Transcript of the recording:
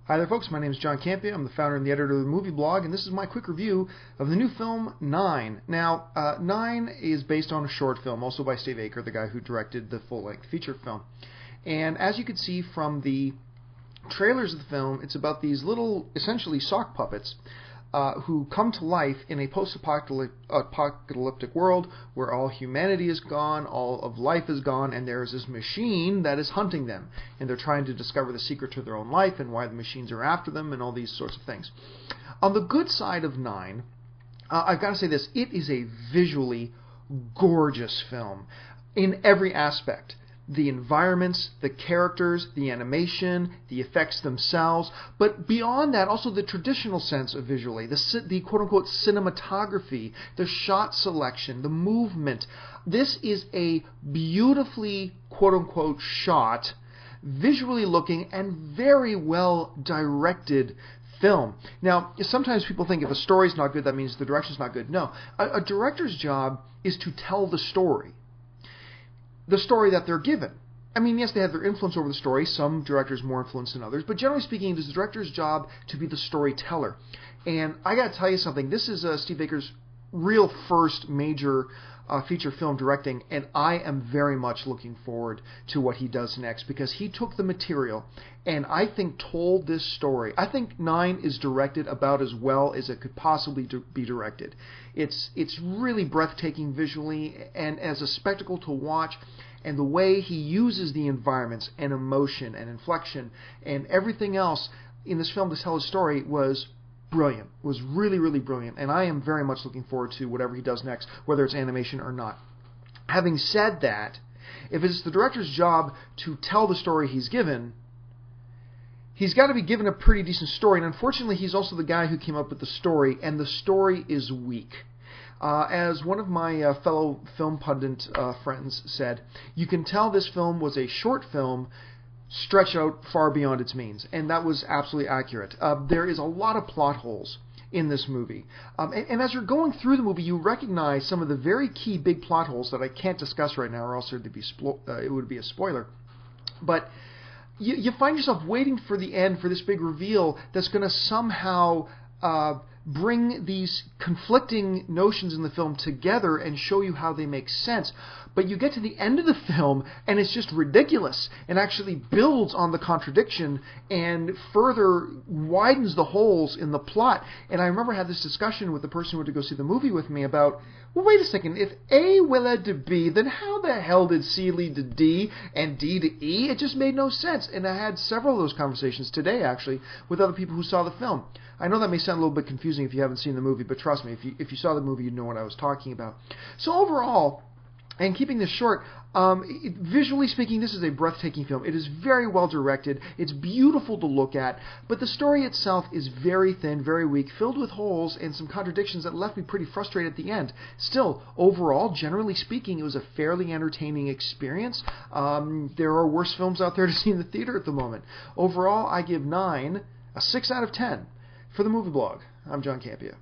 Hi there folks, my name is John Campea. I'm the founder and the editor of the Movie Blog, and this is my quick review of the new film, 9. Now, 9 is based on a short film, also by Steve Aker, the guy who directed the full-length feature film. And as you can see from the trailers of the film, it's about these little, essentially sock puppets, who come to life in a post-apocalyptic world where all humanity is gone, all of life is gone, and there is this machine that is hunting them. And they're trying to discover the secret to their own life and why the machines are after them and all these sorts of things. On the good side of 9, I've got to say this, it is a visually gorgeous film in every aspect. The environments, the characters, the animation, the effects themselves, but beyond that, also the traditional sense of visually, the quote-unquote cinematography, the shot selection, the movement. This is a beautifully quote-unquote shot, visually looking, and very well directed film. Now, sometimes people think if a story's not good, that means the direction's not good. No, a director's job is to tell the story that they're given. I mean, yes, they have their influence over the story. Some directors more influence than others, but generally speaking, it is the director's job to be the storyteller. And I got to tell you something. This is Steve Aker's real first major feature film directing, and I am very much looking forward to what he does next, because he took the material and I think told this story. I think 9 is directed about as well as it could possibly be directed. It's really breathtaking visually and as a spectacle to watch, and the way he uses the environments and emotion and inflection and everything else in this film to tell his story was brilliant. Was really, really brilliant, and I am very much looking forward to whatever he does next, whether it's animation or not. Having said that, if it's the director's job to tell the story he's given, he's got to be given a pretty decent story, and unfortunately he's also the guy who came up with the story, and the story is weak. As one of my fellow film pundit friends said, you can tell this film was a short film stretched out far beyond its means, and that was absolutely accurate. There is a lot of plot holes in this movie, and as you're going through the movie, you recognize some of the very key big plot holes that I can't discuss right now, or else it would be a spoiler. But you find yourself waiting for the end, for this big reveal that's going to somehow bring these conflicting notions in the film together and show you how they make sense. But you get to the end of the film and it's just ridiculous, and actually builds on the contradiction and further widens the holes in the plot. And I remember I had this discussion with the person who went to go see the movie with me about, well, wait a second, if A led to B, then how the hell did C lead to D and D to E? It just made no sense. And I had several of those conversations today, actually, with other people who saw the film. I know that may sound a little bit confusing if you haven't seen the movie, but trust me, if you saw the movie, you'd know what I was talking about. So overall, and keeping this short, visually speaking, this is a breathtaking film. It is very well directed. It's beautiful to look at, but the story itself is very thin, very weak, filled with holes and some contradictions that left me pretty frustrated at the end. Still, overall, generally speaking, it was a fairly entertaining experience. There are worse films out there to see in the theater at the moment. Overall, I give 9 a 6 out of 10 for the Movie Blog. I'm John Campea.